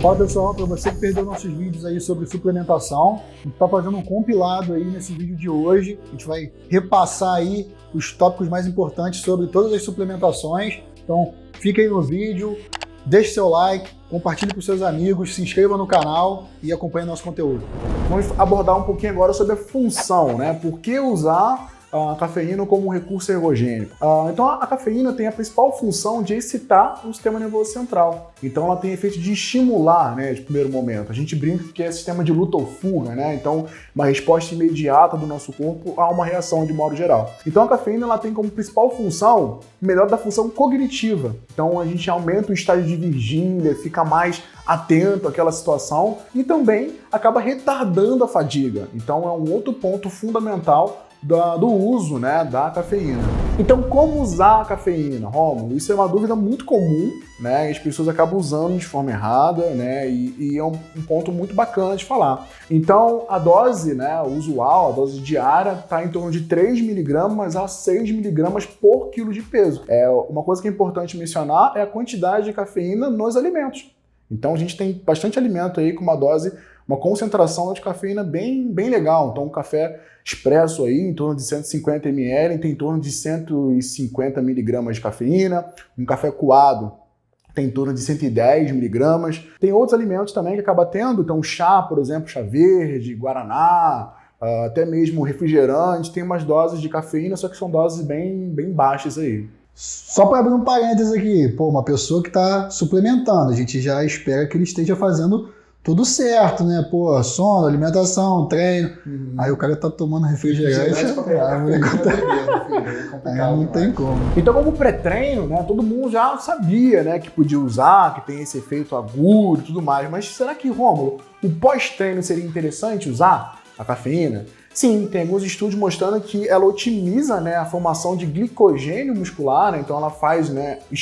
Fala pessoal, para você que perdeu nossos vídeos aí sobre suplementação, a gente está fazendo um compilado aí nesse vídeo de hoje. A gente vai repassar aí os tópicos mais importantes sobre todas as suplementações. Então fica aí no vídeo, deixe seu like, compartilhe com seus amigos, se inscreva no canal e acompanhe nosso conteúdo. Vamos abordar um pouquinho agora sobre a função, né? Por que usar a cafeína como um recurso ergogênico? Então a cafeína tem a principal função de excitar o sistema nervoso central. Então ela tem efeito de estimular, né, de primeiro momento. A gente brinca que é sistema de luta ou fuga, né? Então uma resposta imediata do nosso corpo a uma reação de modo geral. Então a cafeína ela tem como principal função melhor da função cognitiva. Então a gente aumenta o estágio de vigília, fica mais atento àquela situação e também acaba retardando a fadiga. Então é um outro ponto fundamental do uso, né, da cafeína. Então, como usar a cafeína, Rômulo? Isso é uma dúvida muito comum, né, e as pessoas acabam usando de forma errada, né, e é um ponto muito bacana de falar. Então, a dose, né, usual, a dose diária, está em torno de 3 mg a 6 mg por quilo de peso. Uma coisa que é importante mencionar é a quantidade de cafeína nos alimentos. Então, a gente tem bastante alimento aí com uma concentração de cafeína bem legal. Então, um café expresso aí, em torno de 150 ml, tem em torno de 150 mg de cafeína. Um café coado tem em torno de 110 mg. Tem outros alimentos também que acaba tendo, então chá, por exemplo, chá verde, guaraná, até mesmo refrigerante, tem umas doses de cafeína, só que são doses bem baixas aí. Só para abrir um parênteses aqui, uma pessoa que está suplementando, a gente já espera que ele esteja fazendo tudo certo, né? Sono, alimentação, treino. Aí o cara tá tomando refrigerante. Não tem como. Então, como pré-treino, né? Todo mundo já sabia, né? Que podia usar, que tem esse efeito agudo e tudo mais. Mas será que, Rômulo, o pós-treino seria interessante usar a cafeína? Sim, tem alguns estudos mostrando que ela otimiza, né, a formação de glicogênio muscular, né? Então ela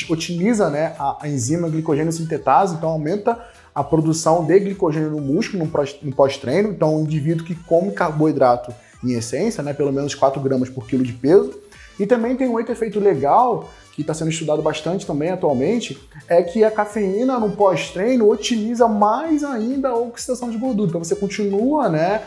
otimiza, né, a enzima glicogênio sintetase, então aumenta a produção de glicogênio no músculo no pós-treino. Então um indivíduo que come carboidrato em essência, né, pelo menos 4 gramas por quilo de peso. E também tem um outro efeito legal, que está sendo estudado bastante também atualmente, é que a cafeína no pós-treino otimiza mais ainda a oxidação de gordura. Então você continua, né,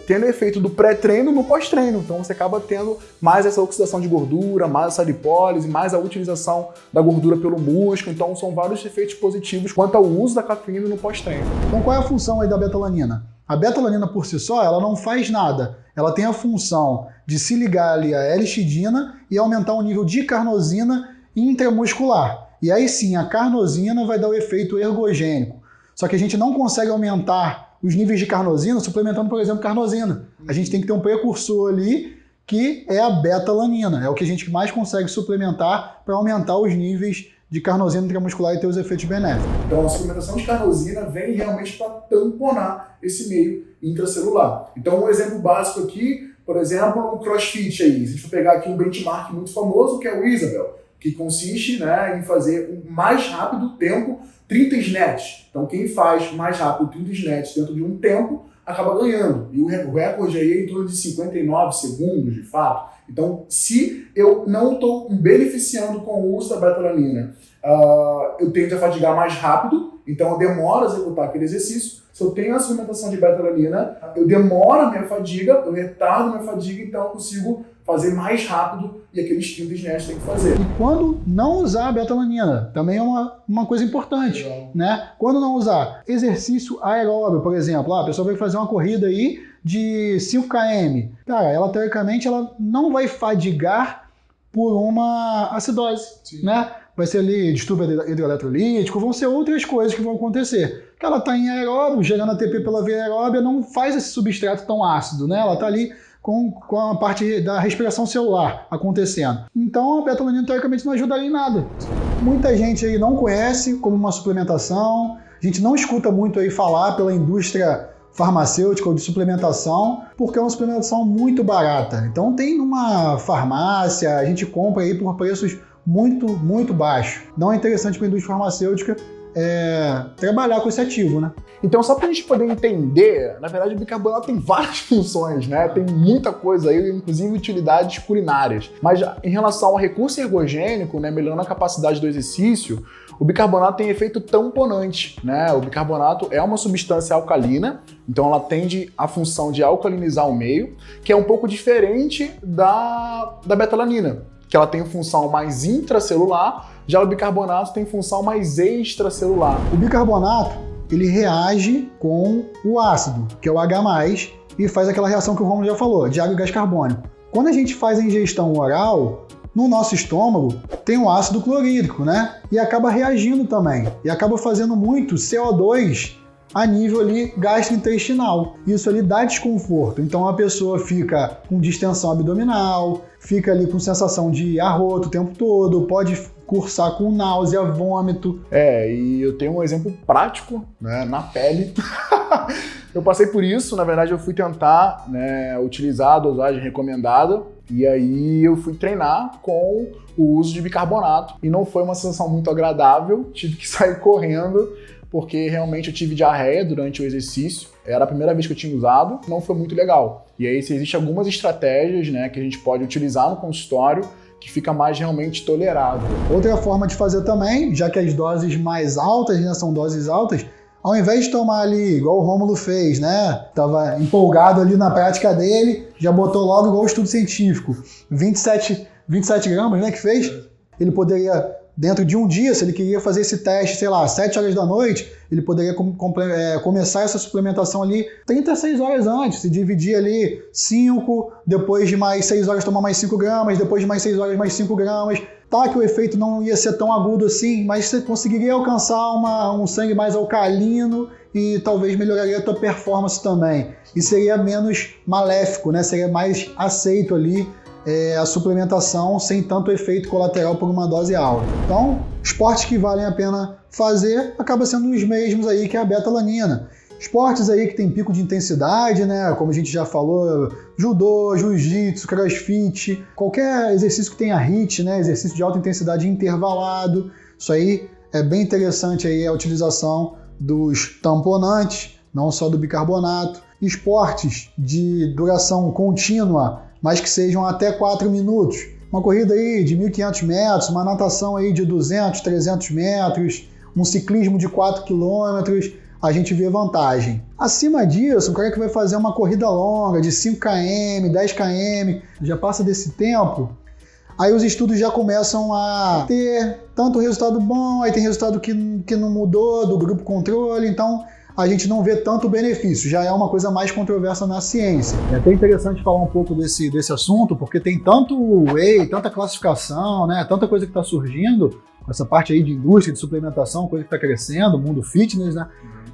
tendo efeito do pré-treino no pós-treino. Então você acaba tendo mais essa oxidação de gordura, mais essa lipólise, mais a utilização da gordura pelo músculo. Então são vários efeitos positivos quanto ao uso da cafeína no pós-treino. Então qual é a função aí da beta-alanina? A beta-alanina por si só, ela não faz nada. Ela tem a função de se ligar ali à L-histidina e aumentar o nível de carnosina intramuscular. E aí sim, a carnosina vai dar o efeito ergogênico. Só que a gente não consegue aumentar os níveis de carnosina suplementando, por exemplo, carnosina. A gente tem que ter um precursor ali que é a beta-alanina. É o que a gente mais consegue suplementar para aumentar os níveis de carnosina intramuscular e ter os efeitos benéficos. Então a suplementação de carnosina vem realmente para tamponar esse meio intracelular. Então um exemplo básico aqui, por exemplo, um crossfit aí. Se a gente for pegar aqui um benchmark muito famoso, que é o Isabel, que consiste, né, em fazer o mais rápido tempo 30 snatches. Então quem faz mais rápido 30 snatches dentro de um tempo acaba ganhando. E o recorde aí é em torno de 59 segundos, de fato. Então, se eu não estou beneficiando com o uso da beta-alanina, eu tendo a fadigar mais rápido, então eu demoro a executar aquele exercício. Se eu tenho a suplementação de beta-alanina, eu demoro a minha fadiga, eu retardo a minha fadiga, então eu consigo fazer mais rápido e aqueles 30 snatches tem que fazer. E quando não usar a beta-alanina, também é uma coisa importante, né? Quando não usar exercício aeróbio, por exemplo, a pessoa vai fazer uma corrida aí de 5 km. Cara, ela teoricamente ela não vai fadigar por uma acidose, né? Vai ser ali distúrbio hidroeletrolítico, vão ser outras coisas que vão acontecer. Porque ela está em aeróbio, gerando ATP pela via aeróbia, não faz esse substrato tão ácido, né? Ela está ali com a parte da respiração celular acontecendo. Então a beta-alanina teoricamente não ajudaria em nada. Muita gente aí não conhece como uma suplementação, a gente não escuta muito aí falar pela indústria farmacêutica ou de suplementação, porque é uma suplementação muito barata. Então tem numa farmácia, a gente compra aí por preços muito baixos. Não é interessante para a indústria farmacêutica trabalhar com esse ativo, né? Então, só para a gente poder entender, na verdade o bicarbonato tem várias funções, né? Tem muita coisa aí, inclusive utilidades culinárias. Mas em relação ao recurso ergogênico, né, melhorando a capacidade do exercício, o bicarbonato tem efeito tamponante, né? O bicarbonato é uma substância alcalina, então ela tende a função de alcalinizar o meio, que é um pouco diferente da betalanina, que ela tem função mais intracelular, já o bicarbonato tem função mais extracelular. O bicarbonato, ele reage com o ácido, que é o H+, e faz aquela reação que o Rômulo já falou, de água e gás carbônico. Quando a gente faz a ingestão oral, no nosso estômago tem o ácido clorídrico, né? E acaba reagindo também. E acaba fazendo muito CO2 a nível ali gastrointestinal. Isso ali dá desconforto. Então a pessoa fica com distensão abdominal, fica ali com sensação de arroto o tempo todo, pode cursar com náusea, vômito. E eu tenho um exemplo prático, né, na pele. Eu passei por isso, na verdade eu fui tentar, né, utilizar a dosagem recomendada, e aí eu fui treinar com o uso de bicarbonato, e não foi uma sensação muito agradável, tive que sair correndo, porque realmente eu tive diarreia durante o exercício, era a primeira vez que eu tinha usado, não foi muito legal. E aí existem algumas estratégias, né, que a gente pode utilizar no consultório, que fica mais realmente tolerável. Outra forma de fazer também, já que as doses mais altas, né, são doses altas, ao invés de tomar ali, igual o Rômulo fez, né? Tava empolgado ali na prática dele, já botou logo igual o estudo científico. 27 gramas, né, que fez? Ele poderia, dentro de um dia, se ele queria fazer esse teste, sei lá, às 7 horas da noite, ele poderia começar essa suplementação ali 36 horas antes, se dividir ali 5, depois de mais 6 horas tomar mais 5 gramas, depois de mais 6 horas mais 5 gramas. Tá que o efeito não ia ser tão agudo assim, mas você conseguiria alcançar um sangue mais alcalino e talvez melhoraria a tua performance também. E seria menos maléfico, né? Seria mais aceito ali a suplementação sem tanto efeito colateral por uma dose alta. Então, esportes que valem a pena fazer acabam sendo os mesmos aí que a betalanina. Esportes aí que tem pico de intensidade, né? Como a gente já falou, judô, jiu-jitsu, crossfit, qualquer exercício que tenha HIIT, né? Exercício de alta intensidade intervalado. Isso aí é bem interessante aí a utilização dos tamponantes, não só do bicarbonato. Esportes de duração contínua, mas que sejam até 4 minutos. Uma corrida aí de 1.500 metros, uma natação aí de 200, 300 metros, um ciclismo de 4 quilômetros, a gente vê vantagem. Acima disso, o cara que vai fazer uma corrida longa de 5 km, 10 km, já passa desse tempo, aí os estudos já começam a ter tanto resultado bom, aí tem resultado que não mudou do grupo controle, então a gente não vê tanto benefício, já é uma coisa mais controversa na ciência. É até interessante falar um pouco desse assunto, porque tem tanto whey, tanta classificação, né, tanta coisa que está surgindo, essa parte aí de indústria, de suplementação, coisa que está crescendo, mundo fitness, né,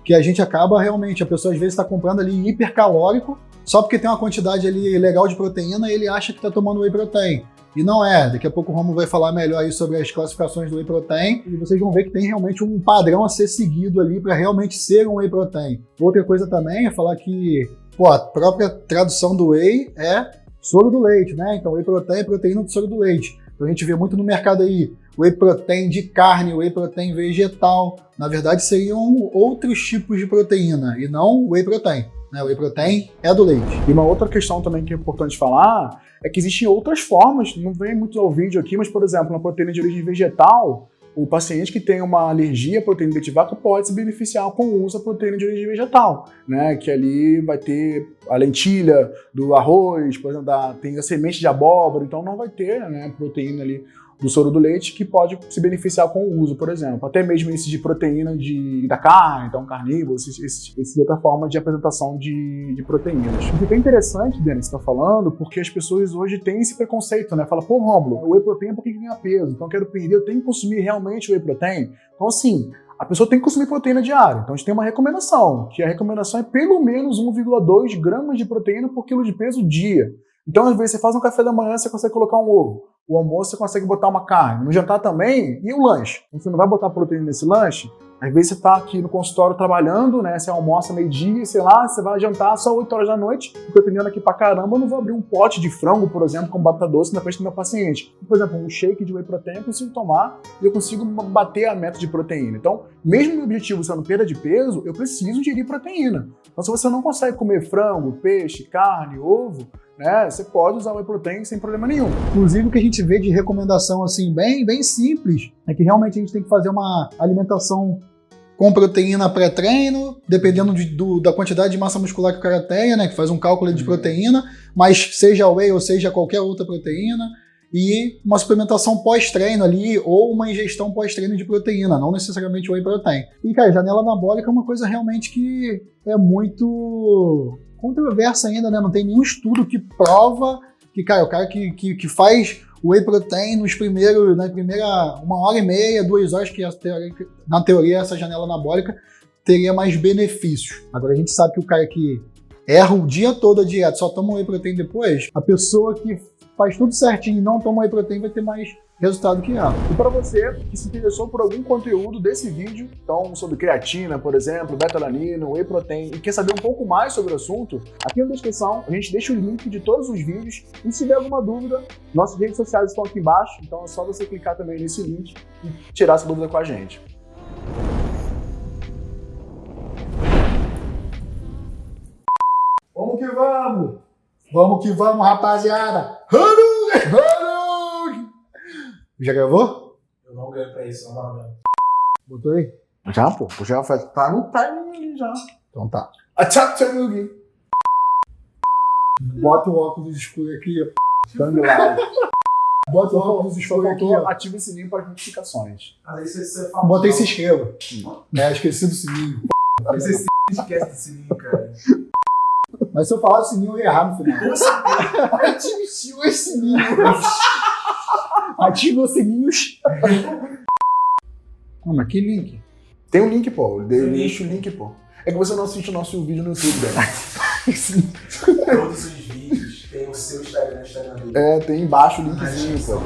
que a gente acaba realmente, a pessoa às vezes está comprando ali hipercalórico, só porque tem uma quantidade ali legal de proteína e ele acha que está tomando whey protein. E não é. Daqui a pouco o Romulo vai falar melhor aí sobre as classificações do whey protein e vocês vão ver que tem realmente um padrão a ser seguido ali para realmente ser um whey protein. Outra coisa também é falar que a própria tradução do whey é soro do leite, né? Então whey protein é proteína do soro do leite. Então a gente vê muito no mercado aí whey protein de carne, whey protein vegetal. Na verdade seriam outros tipos de proteína e não whey protein. O whey protein é do leite. E uma outra questão também que é importante falar é que existem outras formas, não vem muito ao vídeo aqui, mas, por exemplo, na proteína de origem vegetal, o paciente que tem uma alergia à proteína de vaca pode se beneficiar com o uso da proteína de origem vegetal, né? Que ali vai ter a lentilha do arroz, por exemplo, tem a semente de abóbora, então não vai ter, né, proteína ali do soro do leite que pode se beneficiar com o uso, por exemplo. Até mesmo esse de proteína da carne, então carnívoro, esse outra forma de apresentação de proteínas. O que é interessante, Denis, você está falando, porque as pessoas hoje têm esse preconceito, né? Fala, pô, Rômulo, o whey protein é porque ganha peso, então eu quero perder, eu tenho que consumir realmente o whey protein? Então, assim, a pessoa tem que consumir proteína diária. Então a gente tem uma recomendação, que a recomendação é pelo menos 1,2 gramas de proteína por quilo de peso dia. Então, às vezes, você faz um café da manhã, você consegue colocar um ovo. O almoço, você consegue botar uma carne. No jantar também, e o lanche. Você não vai botar proteína nesse lanche? Às vezes você tá aqui no consultório trabalhando, né? Você almoça meio-dia, sei lá, você vai jantar só 8 horas da noite, fico atendendo aqui pra caramba, eu não vou abrir um pote de frango, por exemplo, com batata doce na frente do meu paciente. Por exemplo, um shake de whey protein eu consigo tomar e eu consigo bater a meta de proteína. Então, mesmo meu objetivo sendo perda de peso, eu preciso ingerir proteína. Então, se você não consegue comer frango, peixe, carne, ovo, né, você pode usar o whey protein sem problema nenhum. Inclusive, o que a gente vê de recomendação assim, bem simples, é que realmente a gente tem que fazer uma alimentação com proteína pré-treino, dependendo da quantidade de massa muscular que o cara tenha, né, que faz um cálculo de proteína, mas seja whey ou seja qualquer outra proteína, e uma suplementação pós-treino ali, ou uma ingestão pós-treino de proteína, não necessariamente whey protein. E, cara, janela anabólica é uma coisa realmente que é muito controversa ainda, né? Não tem nenhum estudo que prova que, cara, o cara que faz whey protein na primeira 1h30, 2 horas, que na teoria essa janela anabólica teria mais benefícios. Agora a gente sabe que o cara que erra o dia todo a dieta, só toma whey protein depois, a pessoa que faz tudo certinho e não toma whey protein vai ter mais resultado que ela. E para você que se interessou por algum conteúdo desse vídeo, então sobre creatina, por exemplo, beta-alanina, whey protein, e quer saber um pouco mais sobre o assunto, aqui na descrição a gente deixa o link de todos os vídeos, e se tiver alguma dúvida, nossas redes sociais estão aqui embaixo, então é só você clicar também nesse link e tirar essa dúvida com a gente. Vamos que vamos! Vamos que vamos, rapaziada! Já gravou? Eu não ganho pra isso, não ganho. Botou aí? Já, pô, já tá no timing ali já. Então tá. Atchak-chanugi. Bota o óculos escuro aqui, ó. Thumb live. Bota o óculos escuro aqui, ó. Ativa o sininho para notificações. Mas aí você fala. Bota aí e se inscreva. Esqueci do sininho. Você esquece do sininho, cara. Mas se eu falar do sininho, eu ia errar no final. Ative os sininhos. Ativa os sininhos. Mas que link? Tem um link, pô. Deixa o link, pô. É que você não assiste o nosso vídeo no YouTube, velho. Todos os vídeos tem o seu Instagram, dele. É, tem embaixo o linkzinho, pô.